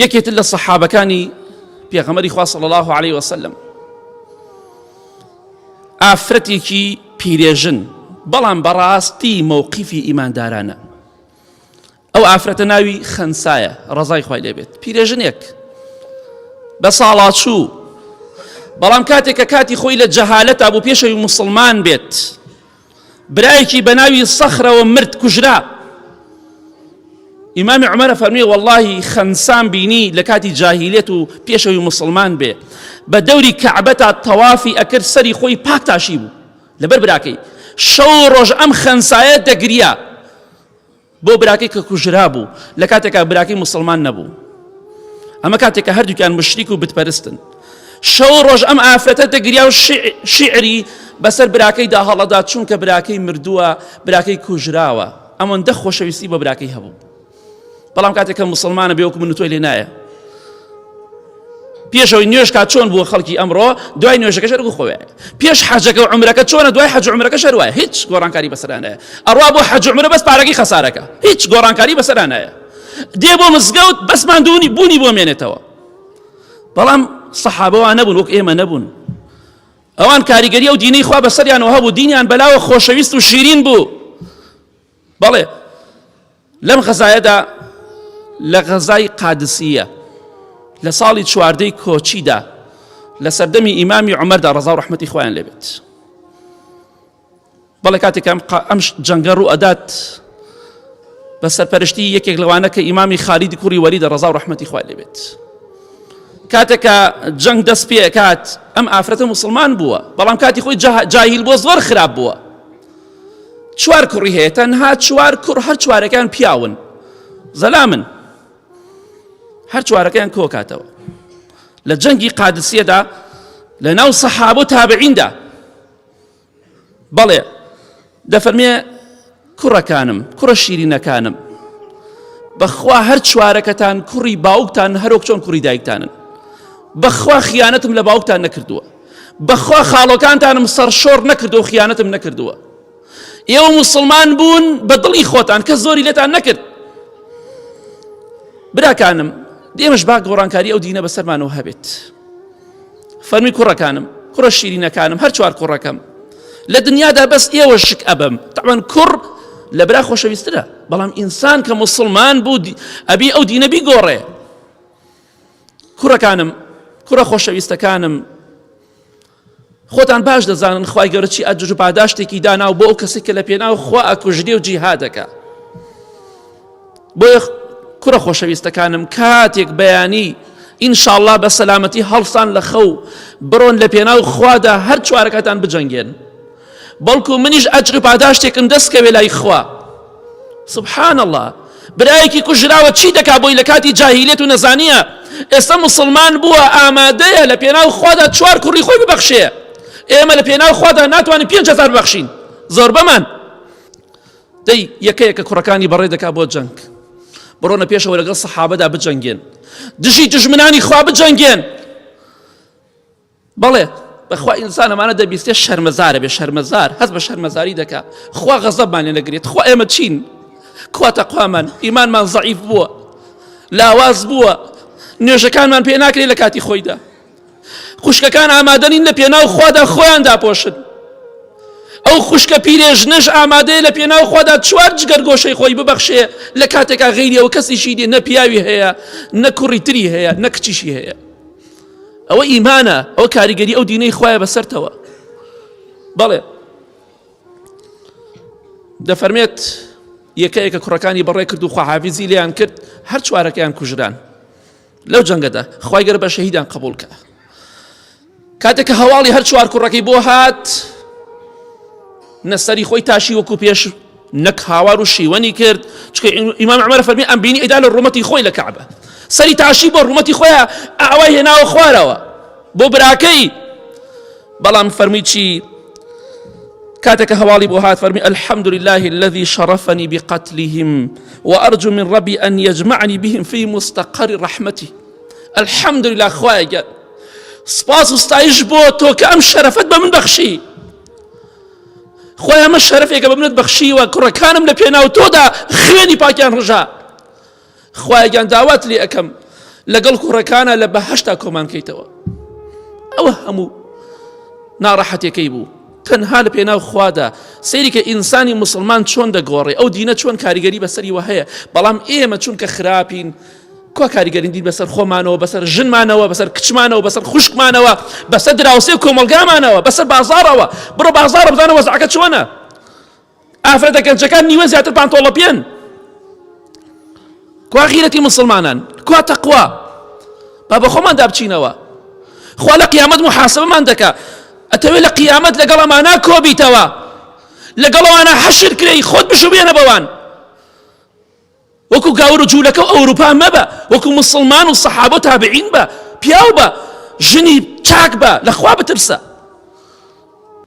یەکێتر لە سەحابەکانی پێغەمبەری خوا صلی الله عليه وسلم ئافرەتێکی پیرێژن بەڵام بەڕاستی مووقیفی ئیماندارانە. ئەو ئافرەتە ناوی خەنسایە ڕەزای خوای لێ بێت. پیرێژنێک بە ساڵاچوو بەڵام کاتێک کە کاتی خۆی لە جەهالەتا بوو پێشەوی موسڵمان بێت برایەکی بە ناوی سەخرەوە مرد کوژرا. ئیمامی عومەرە فەرمیێ وەڵڵاهی خەنسان بینی لە کاتی جاهیلێت و پێشەوی موسڵمان بێ بە دەوری کەعبەتا تەوافی ئەکرد سەری خۆی پاک تاشی بوو لەبەر براکەی شەو ڕۆژ ئەم خەنسایە دەگریا بۆ براکەی کە کوژرا بوو لە کاتێکا براکەی موسڵمان نەبوو. ئەمە کاتێککە هەردووکیان مشریک و بتپەرستن شەو ڕۆژ ئەم ئافرەتە دەگریا و شیعری بەسەر براکەیدا هەڵەدا چونکە براکەی مردووە براکەی کوژراوە ئەمەندە خۆشەویستی بە براکەی هەبوو. بەڵام کاتێککە موسڵمانە بێ وەکو من و تۆی لێ نایە پێشەوەی نوێژ کات چۆن بووە خەڵکی ئەمڕۆ دوای نوێژەکەش هەرگوو خۆیە پێش حەجەکە و عومرەکە چۆنە دوای حەج و عومرەکەش هەروایە هیچ گۆڕانکاری بەسەرا نایە. ئەڕوا بۆ حەج و عومرە بەس پارەکەی خەسارەکە هیچ گۆڕانکاری بەسەرا نایە. دێ بۆ مزگەوت بەس ماندوونی بوونی بۆ مێنێتەوە. بەڵام سەحابەوان نەبوون وەک ئێمە نەبوون. ئەوان کاریگەری ئەو دینەی خوا بەسەریانەوە هەبوو دینیان بەلاوە خۆشەویست و شیرین بوو. بەڵێ لەم غەزایەدا لە غەزای قادسیە لە ساڵی چواردەی کۆچیدا لە سەردەمی ئیمامی عومەردا ڕەزا و ڕەحمەتی خوایان لێ بێت. بەڵێ کاتێک ئەم جەنگە ڕوو ئەدات بە سەرپەرشتی یەکێک لەوانە کە ئیمامی خالیدی کوڕی وەلیدە ڕەزا و ڕەحمەتی خوای لێ بێت. کاتێکە جەنگ دەست پێ ئەکات ئەم ئافرەتە موسڵمان بووە بەڵام کاتی خۆی جاهیل بۆ زۆر خراپ بووە. چوار کوڕی هەیە تەنها چوار کوڕ هەر چوارەکان پیاون زەلامن هەر چوارەکەیان کۆ کاتەوە لە جەنگی قادسیەدا لە ناو سەحابە و تابعیندا. بەڵێ دەفەرمێ کوڕەکانم کوڕە شیرینەکانم بەخوا هەر چوارەکەتان کوڕی باوکتان هەرۆک چۆن کوڕی دایکتانن بەخوا خیانەتم لە باوکتان نەکردووە بەخوا خاڵۆکانتانم سەرشۆڕ نەکردو و خیانەتم نەکردووە. ئێوە موسڵمان بوون بە دڵی خۆتان کە زۆری لێتان نەکرد. براکانم دێمەش با گۆڕانکاری ئەو دینە بەسەرمانەوە هەبێت. فەرمی کوڕەکانم کوڕە شیرینەکانم هەر چوار کوڕەکەم لە دنیادا بەس ئێوە شک ئەبم تەعوان کوڕ لە برا خۆشەویسترە بەڵام ئینسان کە موسڵمان بوو ئەبی ئەو دینە بیگۆڕێ. کوڕەکانم کوڕە خۆشەویستەکانم خۆتان باش دەزانن خوای گەورە چی ئەجر و پاداشتێکی داناو بۆ ئەو کەسێک کە لە پێناو خوا ئەکوژدێ و جیهادەکە. بۆیە کوڕە خۆشەویستەکانم کاتێک بەیانی ئینشاءالله بە سەلامەتی هەڵسان لە خەو بڕۆن لە پێناو خوادا هەر چوارەکەتان بجەنگێن بەڵکو منیش ئەجر و پاداشتێکم دەستکەوێ لای خوا. سبحان الله برایەکی کوژراوە چی دەکا بۆی لە کاتی جاهیلێت و نەزانیە ئێستا موسڵمان بووە ئامادەیە لە پێناو خوادا چوار کوڕی خۆی ببەخشێ. ئێمە لە پێناو خوادا ناتوانین 5,000 ببەخشین زۆر بەمان. دەی یەکەیەکە کوڕەکانی بەڕێ دەکا بۆ جەنگ بڕۆنە پێشەوە لەگەڵ سەحابەدا بجەنگێن دژی دژمنانی خوا بجەنگێن. بەڵێ بەخوا ئینسان ئەمانە دەبیستێ شەرمەزارە بێ شەرمەزار هەست بە شەرمەزاری دەکا خوا غەزەبمان لێ نەگرێت خوا ئێمە چین خوا تەقوامان ئیمانمان زەعیف بووە لاواز بووە نوێژەکانمان پێ ناکرێت لە کاتی خۆیدا خوشکەکان ئامادەنین لە پێناو خوادا خۆیان داپۆشن. ئەو خوشکە پیرێژنەش ئامادەیە لە پێناو خوادا چوار جگەر گۆشەی خۆی ببەخشێ لە کاتێکا غەیری ئەو کەسیشی دێ نە پیاوی هەیە نە کوڕی تری هەیە نە کچیشی هەیە. ئەوە ئیمانە ئەو کاریگەری ئەو دینەی خوایە بەسەرتەوە. بەڵێ دەفەرمێت یەکەیەکە کوڕەکانی بەڕێ کرد و خواحافیزی لێیان کرد هەر چوارەکەیان کوژران لەو جەنگەدا خوای گەورە بە شەهیدان قبوڵ کە. کاتێککە هەواڵی هەر چوار کوڕەکەی بۆ هات نەسەری خۆی تاشی وەکو پێش نەک هاوار و شیوەنی کرد چکە ئیمام عومەر فەرمی ئەم بینی ئەیدا لە ڕومەتی خۆی لە کەعبە سەری تاشی بۆ ڕومەتی خۆیان ئاوای هێناوە خوارەوە بۆ براکەی. بەڵام فەرمی چی كاتك هوالي بوهات فرمي الحمد لله الذي شرفني بقتلهم وأرجو من ربي أن يجمعني بهم في مستقر رحمته. الحمد لله خوايا سپاس وستایش بۆ تۆ کە ئەم شەرەفەت بە من بەخشی خۆی ئەمە شەرەفێکە بە منت بەخشیوە کوڕەکانم لە پێناو تۆدا خوێنی پاکیان ڕژا خوایەگیان داوات لێ ئەەکەم لەگەڵ کوڕەکانە لە بەهەشتا کۆمان بکەیتەوە. ئەوە هەموو ناڕەحەتێکەی بوو. تەنها لە پێناو خوادا سەیری کە ئینسانی مسلمان چۆن دەگۆڕێ، ئەو دینە چۆن کاریگەری بەسەری وە هەیە. بەڵام ئێمە چونکە خراپین، کوا کاریگەرین دین بەسەر خۆمانەوە، بەسەر ژنمانەوە، بەسەر کچمانەوە، بەسەر خوشکمانەوە، بەسەر دراوسێ کۆمەلگامانەوە، بەسەر بازاڕەوە. بڕۆ بازاڕە بزانە وەزعەکە چۆنە. ئافرەتە گەنجەکان نیوە زیاتر پانتۆڵە پێن. کوا غیرەتی مسلمانان، کوا تەقوا. با بە خۆمان دابچینەوە. خوا لە قیامەت محاسبەمان دەکا. ئەتەوێت لە قیامەت لەگەڵ ئەمانە کۆبیتەوە، لەگەڵ ئەوانە حەشر کرێی، خۆت بشوبێنە بەوان. وەکو گاور و جوولەکە و ئەوروپا مەبە، وەکو مسلمان و سەحابە و تابعین بە، پیاو بە، ژنی چاک بە، لەخوا بترسە.